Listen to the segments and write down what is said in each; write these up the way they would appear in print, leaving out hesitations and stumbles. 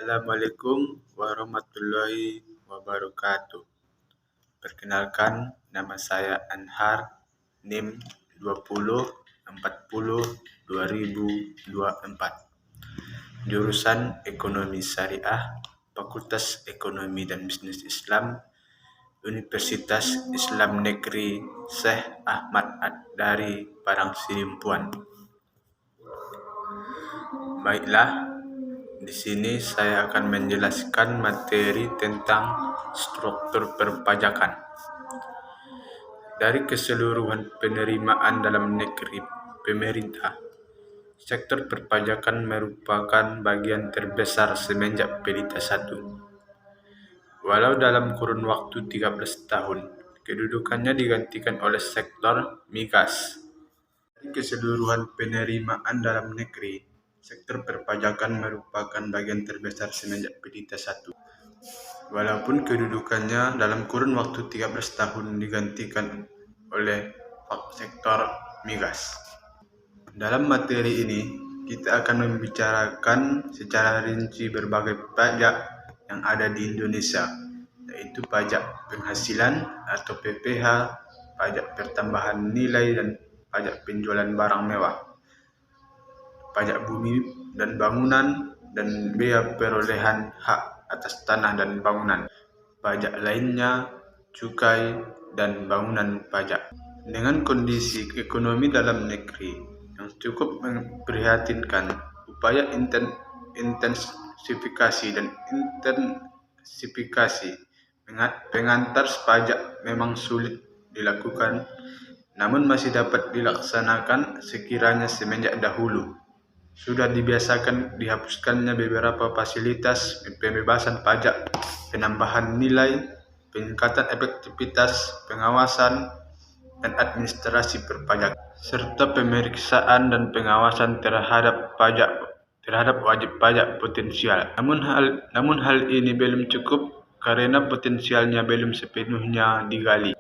Assalamualaikum warahmatullahi wabarakatuh. Perkenalkan, nama saya Anhar, NIM 20402024. Jurusan Ekonomi Syariah, Fakultas Ekonomi dan Bisnis Islam, Universitas Islam Negeri Syekh Ahmad Ad-Dari Padang Sidimpuan. Baiklah, di sini saya akan menjelaskan materi tentang struktur perpajakan. Dari keseluruhan penerimaan dalam negeri pemerintah, sektor perpajakan merupakan bagian terbesar semenjak Pelita 1. Walau dalam kurun waktu 13 tahun, kedudukannya digantikan oleh sektor migas. Dari keseluruhan penerimaan dalam negeri, sektor perpajakan merupakan bagian terbesar semenjak Pelita 1. Walaupun kedudukannya dalam kurun waktu 13 tahun digantikan oleh sektor migas. Dalam materi ini, kita akan membicarakan secara rinci berbagai pajak yang ada di Indonesia, yaitu pajak penghasilan atau PPH, pajak pertambahan nilai dan pajak penjualan barang mewah, pajak bumi dan bangunan, dan bea perolehan hak atas tanah dan bangunan, pajak lainnya, cukai, dan bangunan pajak. Dengan kondisi ekonomi dalam negeri yang cukup memprihatinkan, upaya intensifikasi pengantar pajak memang sulit dilakukan, namun masih dapat dilaksanakan sekiranya semenjak dahulu sudah dibiasakan dihapuskannya beberapa fasilitas pembebasan pajak, penambahan nilai, peningkatan efektivitas pengawasan dan administrasi perpajakan, serta pemeriksaan dan pengawasan terhadap wajib pajak potensial. Namun hal ini belum cukup karena potensialnya belum sepenuhnya digali.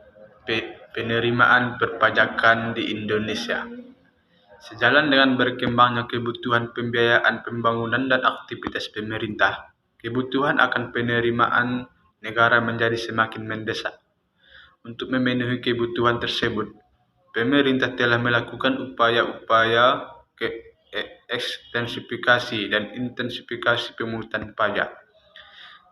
Penerimaan perpajakan di Indonesia. Sejalan dengan berkembangnya kebutuhan pembiayaan pembangunan dan aktivitas pemerintah, kebutuhan akan penerimaan negara menjadi semakin mendesak. Untuk memenuhi kebutuhan tersebut, pemerintah telah melakukan upaya-upaya ekstensifikasi dan intensifikasi pemungutan pajak.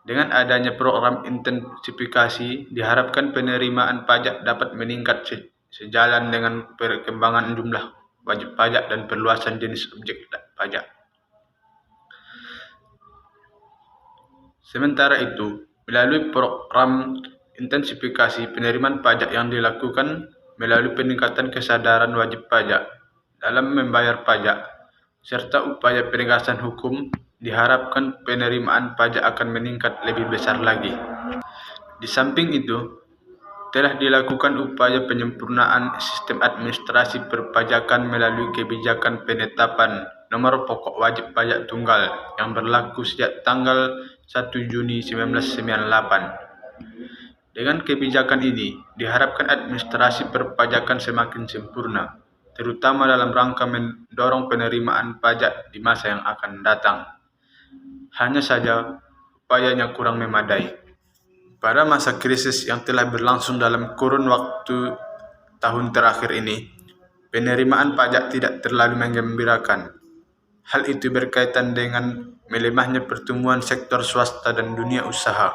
Dengan adanya program intensifikasi, diharapkan penerimaan pajak dapat meningkat sejalan dengan perkembangan jumlah wajib pajak dan perluasan jenis objek pajak. Sementara itu, melalui program intensifikasi penerimaan pajak yang dilakukan melalui peningkatan kesadaran wajib pajak dalam membayar pajak, serta upaya penegasan hukum, diharapkan penerimaan pajak akan meningkat lebih besar lagi. Di samping itu, telah dilakukan upaya penyempurnaan sistem administrasi perpajakan melalui kebijakan penetapan nomor pokok wajib pajak tunggal yang berlaku sejak tanggal 1 Juni 1998. Dengan kebijakan ini, diharapkan administrasi perpajakan semakin sempurna, terutama dalam rangka mendorong penerimaan pajak di masa yang akan datang. Hanya saja, upayanya kurang memadai. Pada masa krisis yang telah berlangsung dalam kurun waktu tahun terakhir ini, penerimaan pajak tidak terlalu menggembirakan. Hal itu berkaitan dengan melemahnya pertumbuhan sektor swasta dan dunia usaha,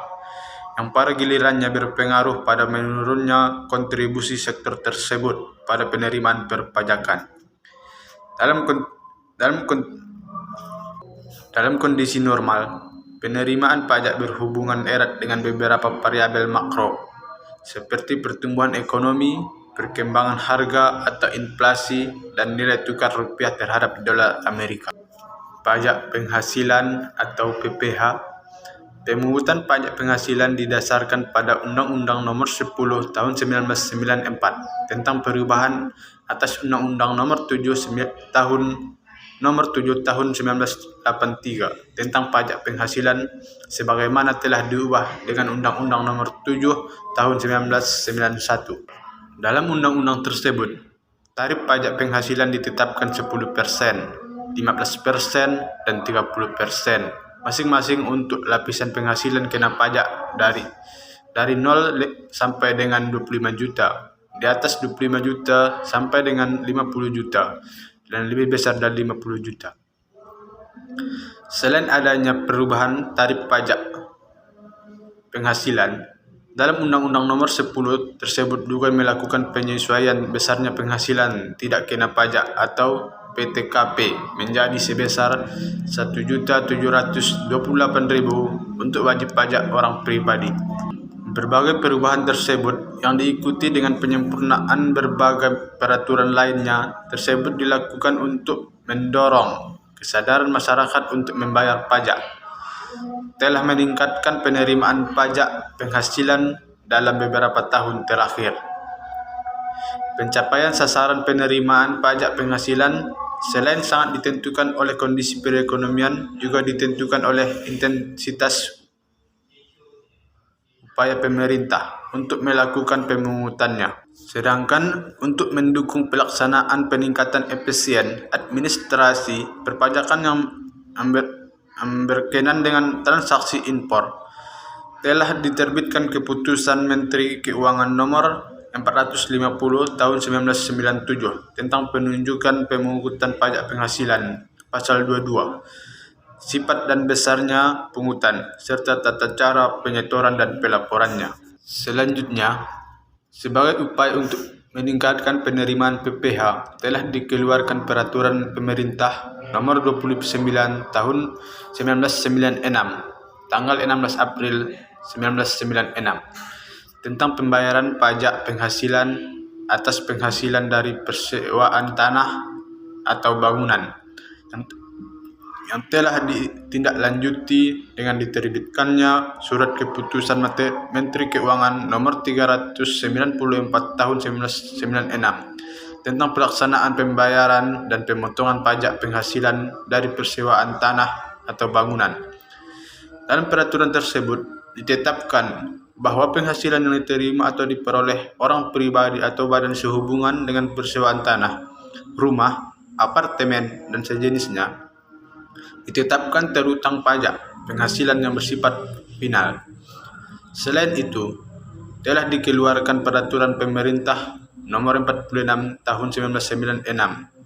yang pada gilirannya berpengaruh pada menurunnya kontribusi sektor tersebut pada penerimaan perpajakan. Dalam kondisi normal, penerimaan pajak berhubungan erat dengan beberapa variabel makro, seperti pertumbuhan ekonomi, perkembangan harga atau inflasi, dan nilai tukar rupiah terhadap dolar Amerika. Pajak penghasilan atau PPH. Pemungutan pajak penghasilan didasarkan pada Undang-Undang Nomor 10 Tahun 1994 tentang perubahan atas Undang-Undang Nomor 7 Tahun 1983 tentang pajak penghasilan, sebagaimana telah diubah dengan Undang-Undang Nomor 7 Tahun 1991. Dalam undang-undang tersebut, tarif pajak penghasilan ditetapkan 10%, 15%, dan 30% masing-masing untuk lapisan penghasilan kena pajak dari 0 sampai dengan 25 juta, di atas 25 juta sampai dengan 50 juta, dan lebih besar dari 50 juta. Selain adanya perubahan tarif pajak penghasilan, dalam Undang-Undang Nomor 10 tersebut juga melakukan penyesuaian besarnya penghasilan tidak kena pajak atau PTKP menjadi sebesar Rp1.728.000 untuk wajib pajak orang pribadi. Berbagai perubahan tersebut yang diikuti dengan penyempurnaan berbagai peraturan lainnya tersebut dilakukan untuk mendorong kesadaran masyarakat untuk membayar pajak, telah meningkatkan penerimaan pajak penghasilan dalam beberapa tahun terakhir. Pencapaian sasaran penerimaan pajak penghasilan selain sangat ditentukan oleh kondisi perekonomian, juga ditentukan oleh intensitas upaya pemerintah untuk melakukan pemungutannya. Sedangkan untuk mendukung pelaksanaan peningkatan efisien administrasi perpajakan yang berkenaan dengan transaksi impor, telah diterbitkan Keputusan Menteri Keuangan Nomor 450 Tahun 1997 tentang penunjukan pemungutan pajak penghasilan, Pasal 22, sifat dan besarnya pungutan, serta tata cara penyetoran dan pelaporannya. Selanjutnya, sebagai upaya untuk meningkatkan penerimaan PPh, telah dikeluarkan Peraturan Pemerintah Nomor 29 Tahun 1996, tanggal 16 April 1996, tentang pembayaran pajak penghasilan atas penghasilan dari persewaan tanah atau bangunan, yang telah ditindaklanjuti dengan diterbitkannya Surat Keputusan Menteri Keuangan Nomor 394 Tahun 1996 tentang pelaksanaan pembayaran dan pemotongan pajak penghasilan dari persewaan tanah atau bangunan. Dalam peraturan tersebut ditetapkan bahwa penghasilan yang diterima atau diperoleh orang pribadi atau badan sehubungan dengan persewaan tanah, rumah, apartemen, dan sejenisnya ditetapkan terutang pajak penghasilan yang bersifat final. Selain itu, telah dikeluarkan Peraturan Pemerintah Nomor 46 Tahun 1996,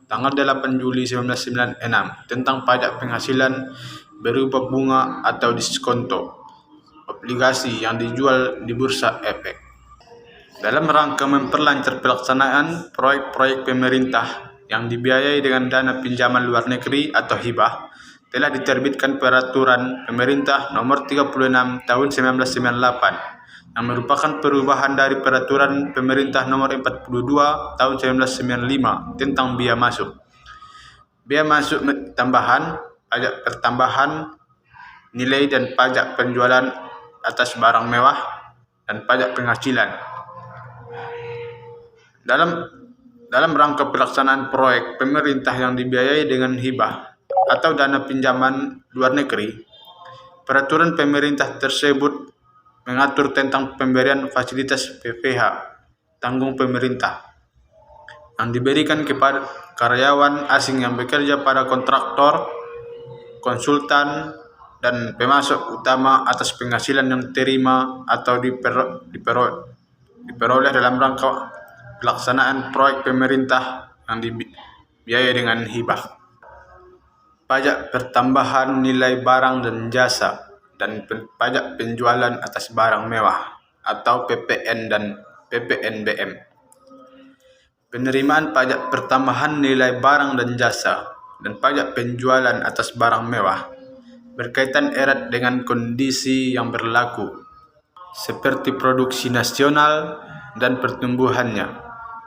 tanggal 8 Juli 1996 tentang pajak penghasilan berupa bunga atau diskonto obligasi yang dijual di Bursa Efek. Dalam rangka memperlancar pelaksanaan proyek-proyek pemerintah yang dibiayai dengan dana pinjaman luar negeri atau hibah, telah diterbitkan Peraturan Pemerintah Nomor 36 Tahun 1998 yang merupakan perubahan dari Peraturan Pemerintah Nomor 42 Tahun 1995 tentang biaya masuk, tambahan, pajak pertambahan nilai dan pajak penjualan atas barang mewah, dan pajak penghasilan. Dalam rangka pelaksanaan proyek pemerintah yang dibiayai dengan hibah atau dana pinjaman luar negeri, peraturan pemerintah tersebut mengatur tentang pemberian fasilitas PPh tanggung pemerintah yang diberikan kepada karyawan asing yang bekerja pada kontraktor, konsultan, dan pemasok utama atas penghasilan yang diterima atau diperoleh dalam rangka pelaksanaan proyek pemerintah yang dibiayai dengan hibah. Pajak pertambahan nilai barang dan jasa, dan pajak penjualan atas barang mewah atau PPN dan PPNBM. Penerimaan pajak pertambahan nilai barang dan jasa dan pajak penjualan atas barang mewah berkaitan erat dengan kondisi yang berlaku, seperti produksi nasional dan pertumbuhannya,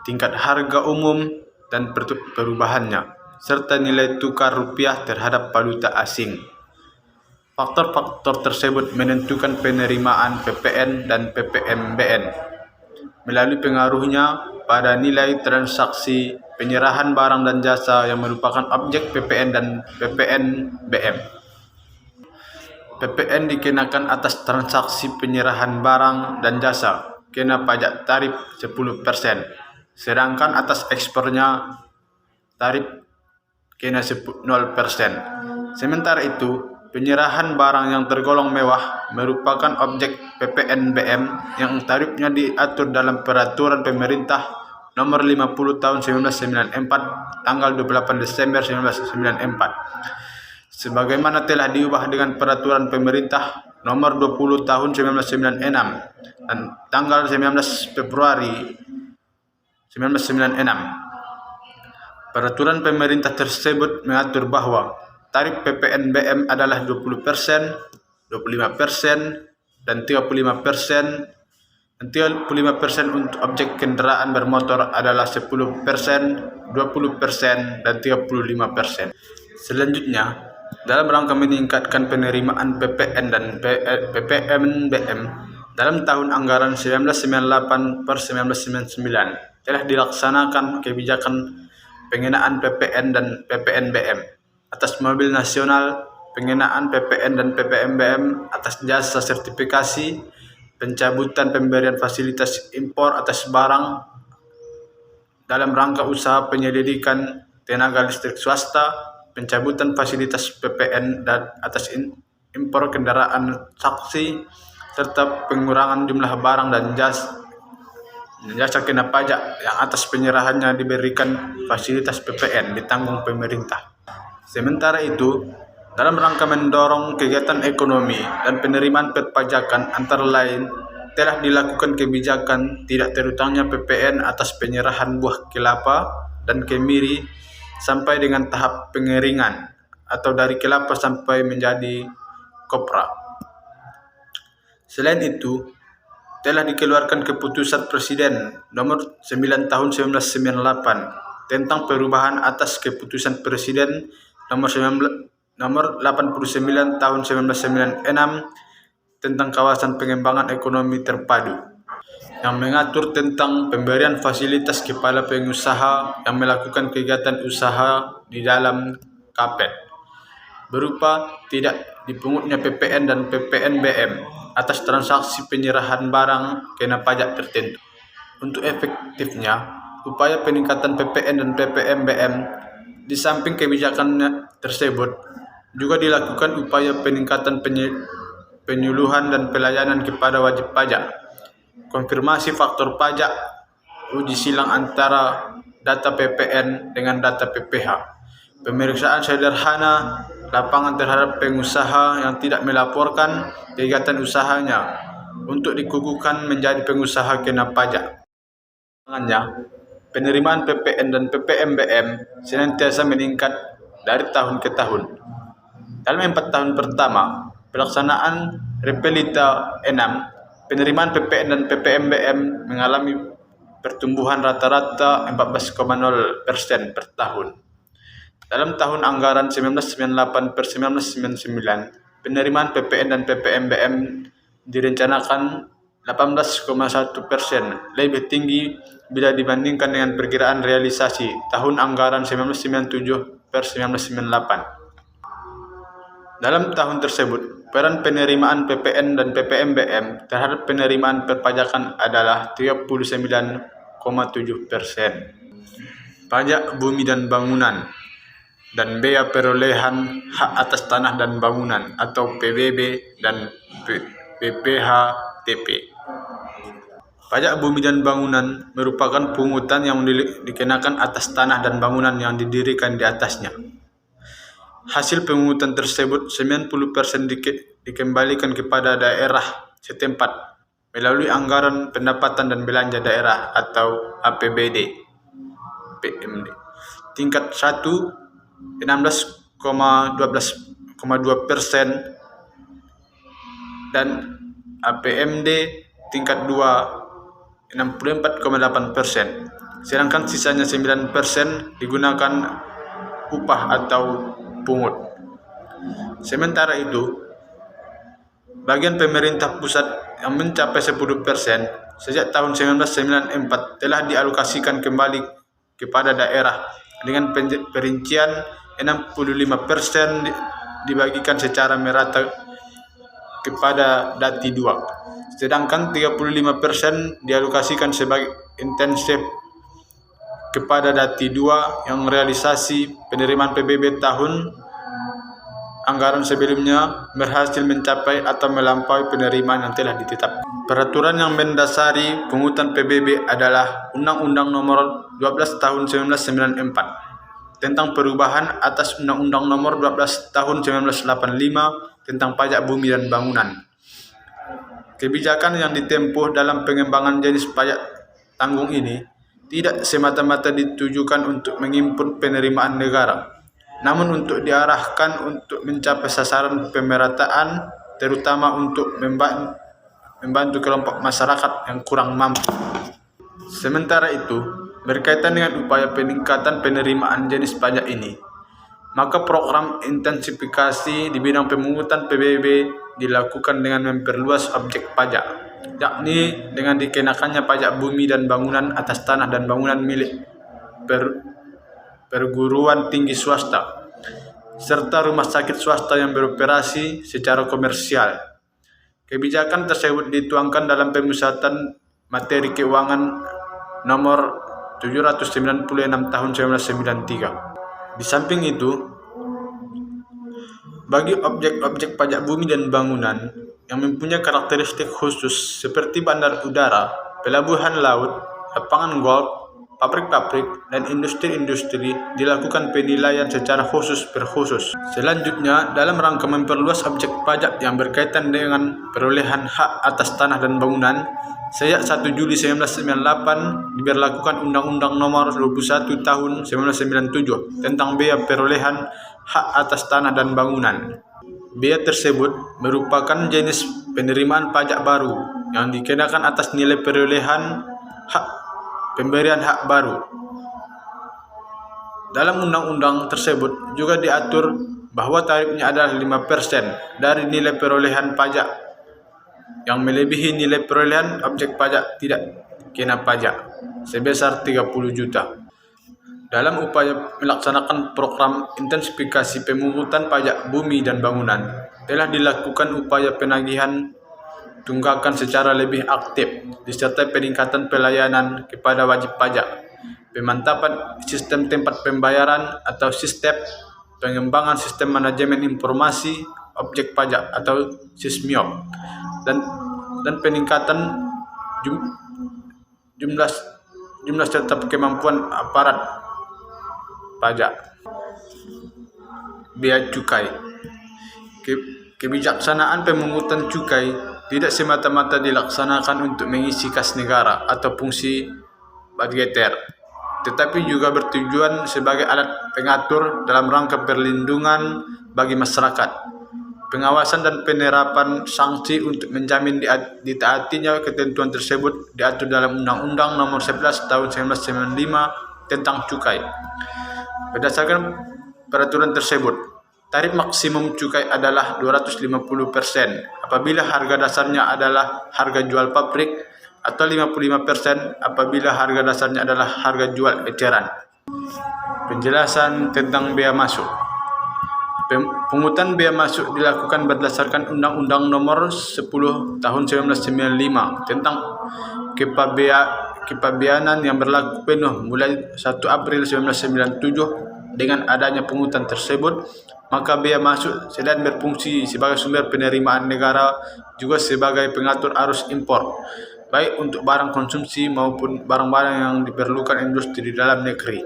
tingkat harga umum dan perubahannya, serta nilai tukar rupiah terhadap valuta asing. Faktor-faktor tersebut menentukan penerimaan PPN dan PPNBM melalui pengaruhnya pada nilai transaksi penyerahan barang dan jasa yang merupakan objek PPN dan PPNBM. PPN dikenakan atas transaksi penyerahan barang dan jasa kena pajak tarif 10%, sedangkan atas ekspornya tarif kena 0%. Sementara itu, Penyerahan barang yang tergolong mewah merupakan objek PPNBM yang tarifnya diatur dalam Peraturan Pemerintah Nomor 50 Tahun 1994 tanggal 28 Desember 1994. Sebagaimana telah diubah dengan Peraturan Pemerintah Nomor 20 Tahun 1996 dan tanggal 19 Februari 1996. Peraturan pemerintah tersebut mengatur bahwa tarif PPNBM adalah 20%, 25%, dan 35%, dan 35% untuk objek kendaraan bermotor adalah 10%, 20%, dan 35%. Selanjutnya, dalam rangka meningkatkan penerimaan PPN dan PPNBM dalam tahun anggaran 1998 per 1999 telah dilaksanakan kebijakan pengenaan PPN dan PPNBM atas mobil nasional, pengenaan PPN dan PPNBM atas jasa sertifikasi, pencabutan pemberian fasilitas impor atas barang dalam rangka usaha penyelidikan tenaga listrik swasta, pencabutan fasilitas PPN dan atas impor kendaraan saksi, serta pengurangan jumlah barang dan jasa kena pajak yang atas penyerahannya diberikan fasilitas PPN ditanggung pemerintah. Sementara itu, dalam rangka mendorong kegiatan ekonomi dan penerimaan perpajakan antara lain, telah dilakukan kebijakan tidak terutangnya PPN atas penyerahan buah kelapa dan kemiri sampai dengan tahap pengeringan atau dari kelapa sampai menjadi kopra. Selain itu, telah dikeluarkan Keputusan Presiden Nomor 9 Tahun 1998 tentang perubahan atas Keputusan Presiden Nomor 89 Tahun 1996 tentang kawasan pengembangan ekonomi terpadu yang mengatur tentang pemberian fasilitas kepada pengusaha yang melakukan kegiatan usaha di dalam KAPED berupa tidak dipungutnya PPN dan PPNBM atas transaksi penyerahan barang kena pajak tertentu. Untuk efektifnya, upaya peningkatan PPN dan PPNBM di samping kebijakan tersebut juga dilakukan upaya peningkatan penyuluhan dan pelayanan kepada wajib pajak, konfirmasi faktor pajak, uji silang antara data PPN dengan data PPH, pemeriksaan sederhana lapangan terhadap pengusaha yang tidak melaporkan kegiatan usahanya untuk dikukuhkan menjadi pengusaha kena pajak. Penerimaan PPN dan PPNBM senantiasa meningkat dari tahun ke tahun. Dalam 4 tahun pertama pelaksanaan Repelita 6, penerimaan PPN dan PPNBM mengalami pertumbuhan rata-rata 14,0% per tahun. Dalam tahun anggaran 1998 per 1999, penerimaan PPN dan PPNBM direncanakan 18,1%, lebih tinggi bila dibandingkan dengan perkiraan realisasi tahun anggaran 1997 per 1998. Dalam tahun tersebut, peran penerimaan PPN dan PPNBM terhadap penerimaan perpajakan adalah 39,7%. Pajak bumi dan bangunan dan bea perolehan hak atas tanah dan bangunan atau PBB dan PPHTP. Pajak bumi dan bangunan merupakan pungutan yang dikenakan atas tanah dan bangunan yang didirikan di atasnya. Hasil pungutan tersebut 90% dikembalikan kepada daerah setempat melalui anggaran pendapatan dan belanja daerah atau APBD PMD. Tingkat 1 16,2% dan APMD tingkat 2 64,8%, sedangkan sisanya 9% digunakan upah atau pungut. Sementara itu, bagian pemerintah pusat yang mencapai 10% sejak tahun 1994 telah dialokasikan kembali kepada daerah dengan perincian 65% dibagikan secara merata kepada Dati 2. Sedangkan 35% dialokasikan sebagai intensif kepada Dati 2 yang realisasi penerimaan PBB tahun anggaran sebelumnya berhasil mencapai atau melampaui penerimaan yang telah ditetapkan. Peraturan yang mendasari pungutan PBB adalah Undang-Undang Nomor 12 Tahun 1994 tentang perubahan atas Undang-Undang Nomor 12 Tahun 1985 tentang pajak bumi dan bangunan. Kebijakan yang ditempuh dalam pengembangan jenis pajak tanggung ini tidak semata-mata ditujukan untuk mengimpun penerimaan negara, namun untuk diarahkan untuk mencapai sasaran pemerataan, terutama untuk membantu kelompok masyarakat yang kurang mampu. Sementara itu, berkaitan dengan upaya peningkatan penerimaan jenis pajak ini, maka program intensifikasi di bidang pemungutan PBB dilakukan dengan memperluas objek pajak, yakni dengan dikenakannya pajak bumi dan bangunan atas tanah dan bangunan milik perguruan tinggi swasta, serta rumah sakit swasta yang beroperasi secara komersial. Kebijakan tersebut dituangkan dalam Pemusatan Materi Keuangan Nomor 796 Tahun 1993. Di samping itu, bagi objek-objek pajak bumi dan bangunan yang mempunyai karakteristik khusus seperti bandar udara, pelabuhan laut, lapangan golf, pabrik-pabrik, dan industri-industri dilakukan penilaian secara khusus per khusus. Selanjutnya, dalam rangka memperluas objek pajak yang berkaitan dengan perolehan hak atas tanah dan bangunan, sejak 1 Juli 1998 diberlakukan Undang-Undang Nomor 21 Tahun 1997 tentang bea perolehan hak atas tanah dan bangunan. Bea tersebut merupakan jenis penerimaan pajak baru yang dikenakan atas nilai perolehan hak pemberian hak baru. Dalam undang-undang tersebut juga diatur bahwa tarifnya adalah 5% dari nilai perolehan pajak. Yang melebihi nilai perolehan objek pajak tidak kena pajak sebesar 30 juta. Dalam upaya melaksanakan program intensifikasi pemungutan pajak bumi dan bangunan, telah dilakukan upaya penagihan tunggakan secara lebih aktif, disertai peningkatan pelayanan kepada wajib pajak, pemantapan sistem tempat pembayaran atau SISTEP, pengembangan sistem manajemen informasi objek pajak atau SISMIOP, dan peningkatan jumlah serta kemampuan aparat pajak. Bea cukai. Kebijaksanaan pemungutan cukai tidak semata-mata dilaksanakan untuk mengisi kas negara atau fungsi budgeter, tetapi juga bertujuan sebagai alat pengatur dalam rangka perlindungan bagi masyarakat, pengawasan dan penerapan sanksi untuk menjamin ditaatinya ketentuan tersebut diatur dalam Undang-Undang Nomor 11 Tahun 1995 tentang cukai. Berdasarkan peraturan tersebut, tarif maksimum cukai adalah 250% apabila harga dasarnya adalah harga jual pabrik atau 55% apabila harga dasarnya adalah harga jual eceran. Penjelasan tentang bea masuk. Pungutan bea masuk dilakukan berdasarkan Undang-Undang Nomor 10 Tahun 1995 tentang kepabeanan yang berlaku penuh mulai 1 April 1997. Dengan adanya pungutan tersebut, maka bea masuk selain berfungsi sebagai sumber penerimaan negara juga sebagai pengatur arus impor, baik untuk barang konsumsi maupun barang-barang yang diperlukan industri di dalam negeri.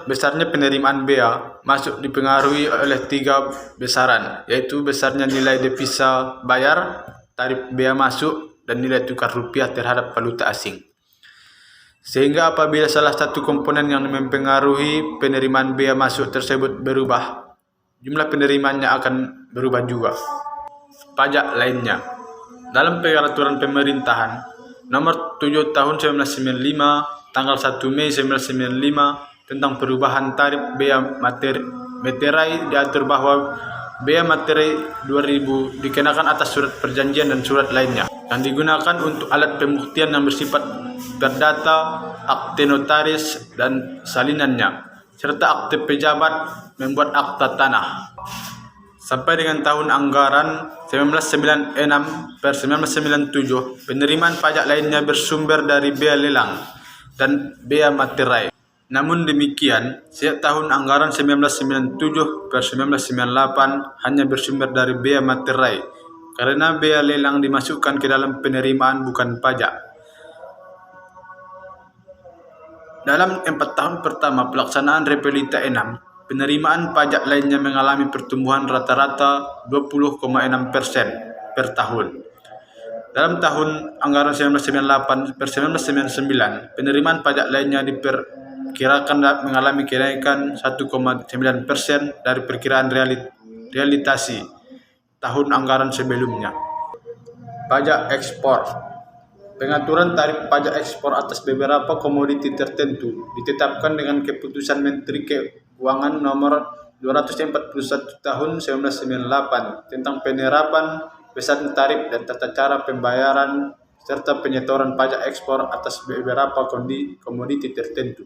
Besarnya penerimaan bea masuk dipengaruhi oleh 3 besaran, yaitu besarnya nilai devisa bayar, tarif bea masuk, dan nilai tukar rupiah terhadap valuta asing. Sehingga apabila salah satu komponen yang mempengaruhi penerimaan bea masuk tersebut berubah, jumlah penerimaannya akan berubah juga. Pajak lainnya. Dalam Peraturan Pemerintahan Nomor 7 Tahun 1995 tanggal 1 Mei 1995 tentang perubahan tarif bea materai diatur bahwa bea materai 2000 dikenakan atas surat perjanjian dan surat lainnya yang digunakan untuk alat pembuktian yang bersifat perdata, akte notaris dan salinannya, serta akte pejabat membuat akta tanah. Sampai dengan tahun anggaran 1996 per 1997, penerimaan pajak lainnya bersumber dari bea lelang dan bea materai. Namun demikian, sejak tahun anggaran 1997 per 1998 hanya bersumber dari bea materai, karena bea lelang dimasukkan ke dalam penerimaan bukan pajak. Dalam 4 tahun pertama pelaksanaan Repelita 6, penerimaan pajak lainnya mengalami pertumbuhan rata-rata 20,6% per tahun. Dalam tahun anggaran 1998 per 1999, penerimaan pajak lainnya diperkirakan mengalami kenaikan 1,9% dari perkiraan realitasi tahun anggaran sebelumnya. Pajak ekspor. Pengaturan tarif pajak ekspor atas beberapa komoditi tertentu ditetapkan dengan keputusan Menteri Keuangan nomor 241 tahun 1998 tentang penerapan besaran tarif dan tata cara pembayaran serta penyetoran pajak ekspor atas beberapa komoditi tertentu.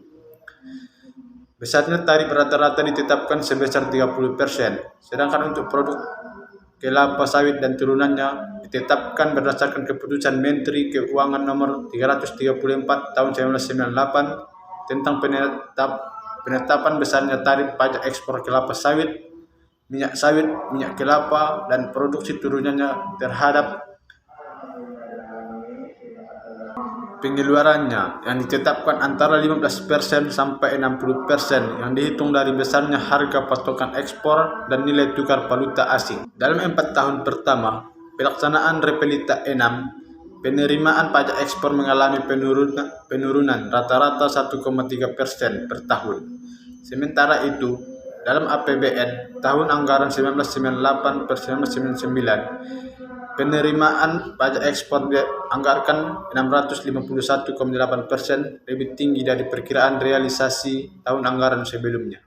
Besarnya tarif rata-rata ditetapkan sebesar 30%, sedangkan untuk produk kelapa sawit dan turunannya ditetapkan berdasarkan keputusan Menteri Keuangan nomor 334 tahun 1998 tentang penetapan besarnya tarif pajak ekspor kelapa sawit, minyak kelapa, dan produksi turunannya terhadap pengeluarannya yang ditetapkan antara 15% sampai 60% yang dihitung dari besarnya harga patokan ekspor dan nilai tukar valuta asing. Dalam 4 tahun pertama pelaksanaan Repelita 6, penerimaan pajak ekspor mengalami penurunan rata-rata 1,3% per tahun. Sementara itu, dalam APBN tahun anggaran 1998 per 1999, penerimaan pajak ekspor dianggarkan 651,8%, lebih tinggi dari perkiraan realisasi tahun anggaran sebelumnya.